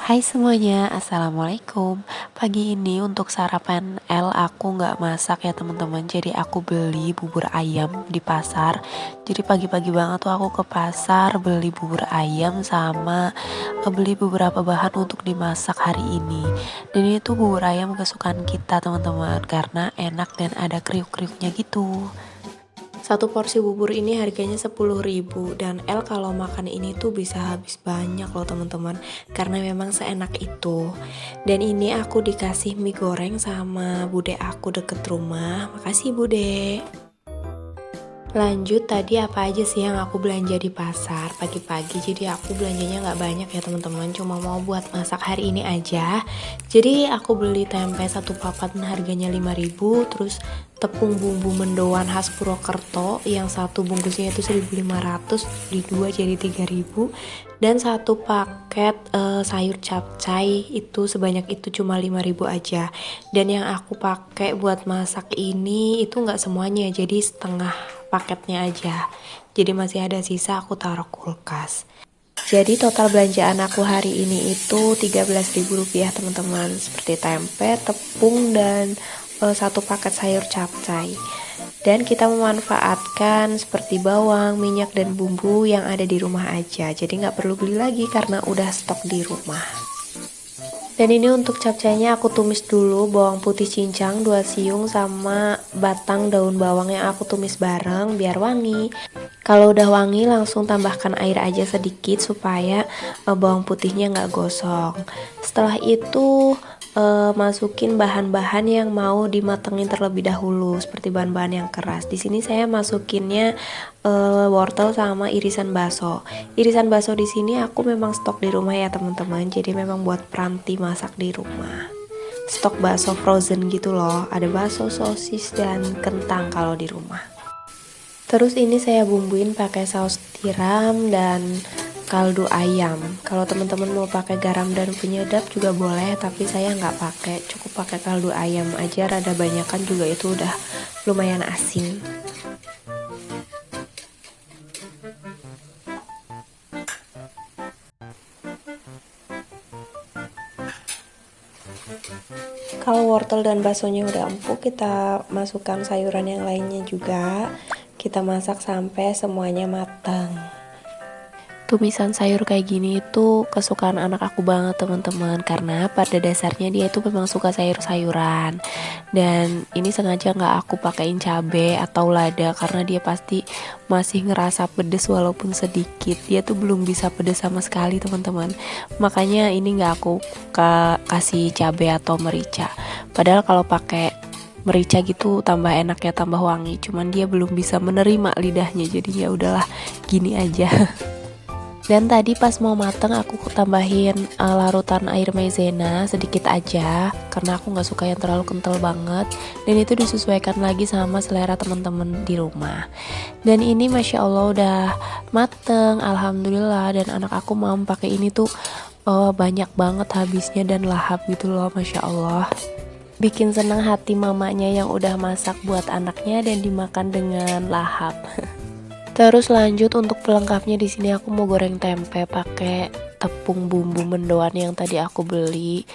Hai semuanya, Assalamualaikum. Pagi ini untuk sarapan aku nggak masak ya teman-teman. Jadi aku beli bubur ayam di pasar. Jadi pagi-pagi banget tuh aku ke pasar beli bubur ayam sama beli beberapa bahan untuk dimasak hari ini. Dan ini tuh bubur ayam kesukaan kita teman-teman, karena enak dan ada kriuk-kriuknya gitu. Satu porsi bubur ini harganya 10.000, dan kalau makan ini tuh bisa habis banyak loh teman-teman, karena memang seenak itu. Dan ini aku dikasih mie goreng sama bude aku deket rumah. Makasih bude. Lanjut, tadi apa aja sih yang aku belanja di pasar pagi-pagi. Jadi aku belanjanya nggak banyak ya teman-teman, cuma mau buat masak hari ini aja. Jadi aku beli tempe satu papat harganya 5.000, terus tepung bumbu mendoan khas Purwokerto yang satu bungkusnya itu 1.500, di dua jadi 3.000, dan satu paket sayur capcay itu sebanyak itu cuma 5.000 aja. Dan yang aku pakai buat masak ini itu nggak semuanya, jadi setengah paketnya aja. Jadi masih ada sisa, aku taruh kulkas. Jadi total belanjaan aku hari ini itu Rp13.000 teman-teman. Seperti tempe, tepung, dan satu paket sayur capcay. Dan kita memanfaatkan seperti bawang, minyak, dan bumbu yang ada di rumah aja. Jadi nggak perlu beli lagi karena udah stok di rumah. Dan ini untuk capcaynya aku tumis dulu bawang putih cincang 2 siung sama batang daun bawang yang aku tumis bareng biar wangi. Kalau udah wangi langsung tambahkan air aja sedikit supaya bawang putihnya nggak gosong. Setelah itu masukin bahan-bahan yang mau dimatengin terlebih dahulu, seperti bahan-bahan yang keras. Di sini saya masukinnya wortel sama irisan bakso. Irisan bakso di sini aku memang stok di rumah ya teman-teman. Jadi memang buat peranti masak di rumah. Stok bakso frozen gitu loh. Ada bakso, sosis, dan kentang kalau di rumah. Terus ini saya bumbuin pakai saus tiram dan kaldu ayam. Kalau teman-teman mau pakai garam dan penyedap juga boleh, tapi saya nggak pakai, cukup pakai kaldu ayam aja, rada banyakan juga itu udah lumayan asin. Kalau wortel dan baksonya udah empuk, kita masukkan sayuran yang lainnya juga. Kita masak sampai semuanya matang. Tumisan sayur kayak gini itu kesukaan anak aku banget teman-teman, karena pada dasarnya dia itu memang suka sayur-sayuran. Dan ini sengaja nggak aku pakein cabe atau lada karena dia pasti masih ngerasa pedes walaupun sedikit. Dia tuh belum bisa pedes sama sekali teman-teman. Makanya ini nggak aku kasih cabe atau merica. Padahal kalau pakai merica gitu tambah enak ya, tambah wangi. Cuman dia belum bisa menerima lidahnya, jadi ya udahlah gini aja. Dan tadi pas mau mateng aku tambahin larutan air maizena sedikit aja, karena aku nggak suka yang terlalu kental banget. Dan itu disesuaikan lagi sama selera teman-teman di rumah. Dan ini masya Allah udah mateng, alhamdulillah. Dan anak aku mau pakai ini tuh banyak banget habisnya dan lahap gitu loh, masya Allah. Bikin senang hati mamanya yang udah masak buat anaknya dan dimakan dengan lahap. Terus lanjut untuk pelengkapnya, di sini aku mau goreng tempe pakai tepung bumbu mendoan yang tadi aku beli.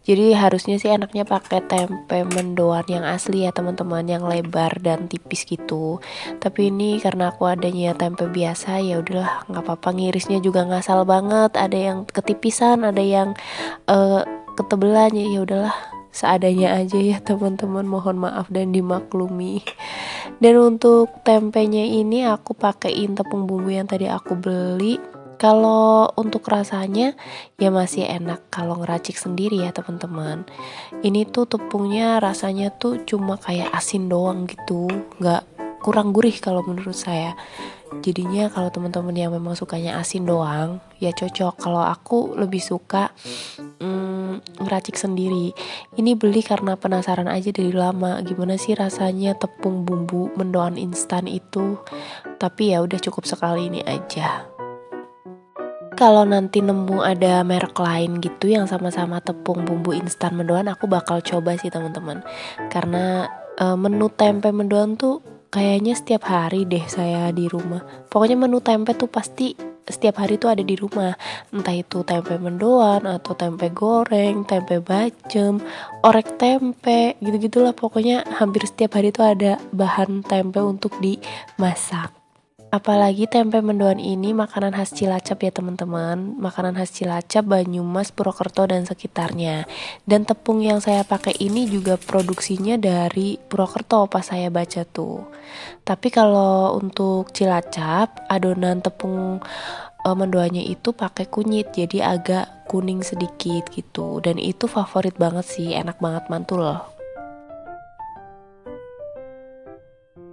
Jadi harusnya sih enaknya pakai tempe mendoan yang asli ya teman-teman, yang lebar dan tipis gitu. Tapi ini karena aku adanya tempe biasa, ya udahlah nggak apa-apa, ngirisnya juga ngasal banget. Ada yang ketipisan, ada yang ketebelan, ya udahlah seadanya aja ya teman-teman, mohon maaf dan dimaklumi. Dan untuk tempenya ini aku pakein tepung bumbu yang tadi aku beli. Kalau untuk rasanya ya masih enak kalau ngeracik sendiri ya teman-teman. Ini tuh tepungnya rasanya tuh cuma kayak asin doang gitu, nggak kurang gurih kalau menurut saya. Jadinya kalau teman-teman yang memang sukanya asin doang ya cocok. Kalau aku lebih suka ngeracik sendiri. Ini beli karena penasaran aja dari lama gimana sih rasanya tepung bumbu mendoan instan itu. Tapi ya udah cukup sekali ini aja. Kalau nanti nemu ada merek lain gitu yang sama-sama tepung bumbu instan mendoan, aku bakal coba sih teman-teman. Karena menu tempe mendoan tuh kayaknya setiap hari deh saya di rumah. Pokoknya menu tempe tuh pasti setiap hari tuh ada di rumah. Entah itu tempe mendoan atau tempe goreng, tempe bacem, orek tempe, gitu-gitulah. Pokoknya hampir setiap hari tuh ada bahan tempe untuk dimasak. Apalagi tempe mendoan ini makanan khas Cilacap ya teman-teman. Makanan khas Cilacap, Banyumas, Purwokerto dan sekitarnya. Dan tepung yang saya pakai ini juga produksinya dari Purwokerto pas saya baca tuh. Tapi kalau untuk Cilacap, adonan tepung mendoannya itu pakai kunyit, jadi agak kuning sedikit gitu. Dan itu favorit banget sih, enak banget mantul.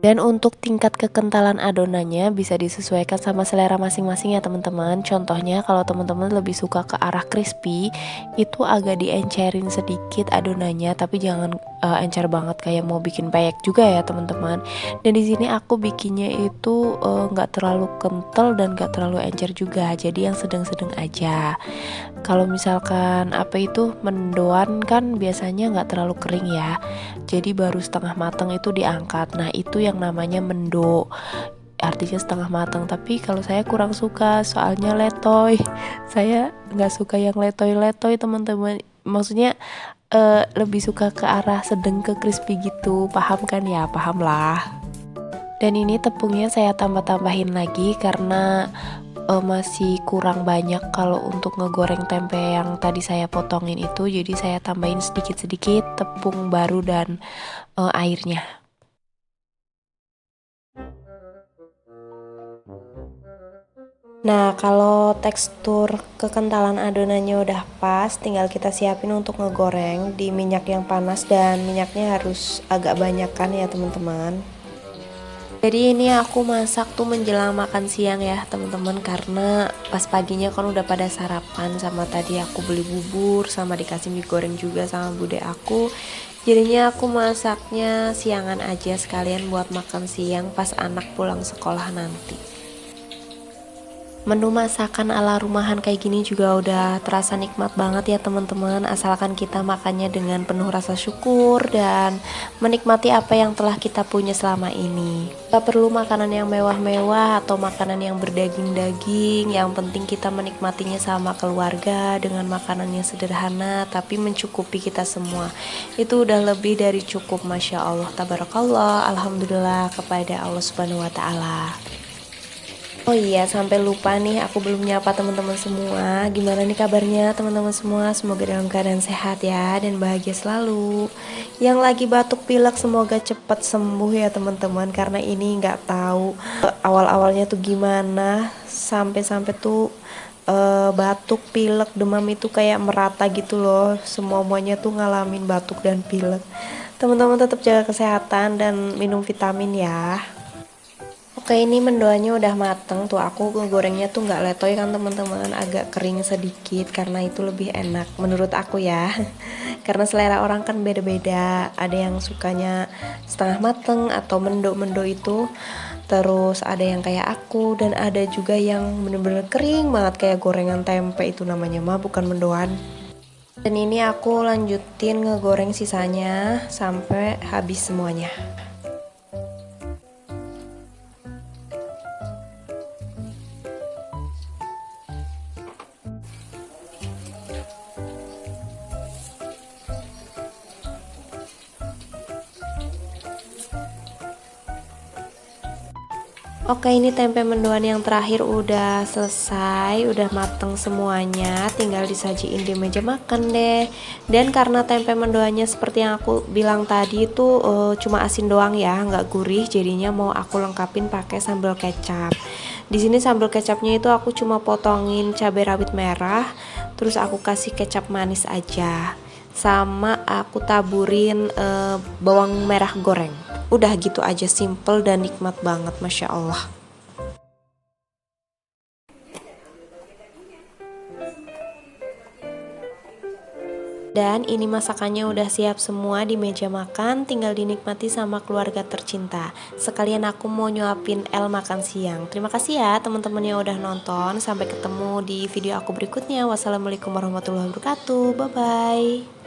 Dan untuk tingkat kekentalan adonannya bisa disesuaikan sama selera masing-masing ya teman-teman. Contohnya kalau teman-teman lebih suka ke arah crispy, itu agak diencerin sedikit adonannya, tapi jangan encer banget kayak mau bikin peyek juga ya teman-teman. Dan di sini aku bikinnya itu nggak terlalu kental dan nggak terlalu encer juga, jadi yang sedang-sedang aja. Kalau misalkan mendoan kan biasanya nggak terlalu kering ya, jadi baru setengah matang itu diangkat. Nah itu yang namanya mendo, artinya setengah matang. Tapi kalau saya kurang suka soalnya letoy. Saya nggak suka yang letoy-letoy teman-teman. Maksudnya lebih suka ke arah sedang ke crispy gitu. Paham kan ya? Paham lah. Dan ini tepungnya saya tambah-tambahin lagi karena masih kurang banyak kalau untuk ngegoreng tempe yang tadi saya potongin itu. Jadi saya tambahin sedikit-sedikit tepung baru dan airnya. Nah, kalau tekstur kekentalan adonannya udah pas, tinggal kita siapin untuk ngegoreng di minyak yang panas, dan minyaknya harus agak banyak kan ya teman-teman. Jadi ini aku masak tuh menjelang makan siang ya teman-teman, karena pas paginya kan udah pada sarapan, sama tadi aku beli bubur sama dikasih mie goreng juga sama bude aku. Jadinya aku masaknya siangan aja sekalian buat makan siang pas anak pulang sekolah nanti. Menu masakan ala rumahan kayak gini juga udah terasa nikmat banget ya teman-teman, asalkan kita makannya dengan penuh rasa syukur dan menikmati apa yang telah kita punya selama ini. Gak perlu makanan yang mewah-mewah atau makanan yang berdaging-daging, yang penting kita menikmatinya sama keluarga dengan makanan yang sederhana tapi mencukupi kita semua. Itu udah lebih dari cukup, Masya Allah, tabarakallah, alhamdulillah kepada Allah Subhanahu wa Ta'ala. Oh iya, sampai lupa nih, aku belum nyapa teman-teman semua. Gimana nih kabarnya teman-teman semua? Semoga dalam keadaan sehat ya dan bahagia selalu. Yang lagi batuk pilek semoga cepat sembuh ya teman-teman, karena ini nggak tahu awal-awalnya tuh gimana sampai-sampai tuh batuk, pilek, demam itu kayak merata gitu loh. Semuanya tuh ngalamin batuk dan pilek. Teman-teman tetap jaga kesehatan dan minum vitamin ya. Oke, ini mendoannya udah mateng tuh. Aku ngegorengnya tuh nggak letoy kan teman-teman, agak kering sedikit karena itu lebih enak menurut aku ya. Karena selera orang kan beda-beda, ada yang sukanya setengah mateng atau mendo-mendo itu, terus ada yang kayak aku, dan ada juga yang bener-bener kering banget kayak gorengan tempe, itu namanya mah bukan mendoan. Dan ini aku lanjutin ngegoreng sisanya sampai habis semuanya. Oke, ini tempe mendoan yang terakhir udah selesai, udah mateng semuanya, tinggal disajiin di meja makan deh. Dan karena tempe mendoannya seperti yang aku bilang tadi itu cuma asin doang ya, nggak gurih, jadinya mau aku lengkapin pakai sambal kecap. Di sini sambal kecapnya itu aku cuma potongin cabai rawit merah, terus aku kasih kecap manis aja, sama aku taburin bawang merah goreng. Udah gitu aja, simple dan nikmat banget, Masya Allah. Dan ini masakannya udah siap semua di meja makan, tinggal dinikmati sama keluarga tercinta. Sekalian aku mau nyuapin El makan siang. Terima kasih ya teman-teman yang udah nonton. Sampai ketemu di video aku berikutnya. Wassalamualaikum warahmatullahi wabarakatuh. Bye-bye.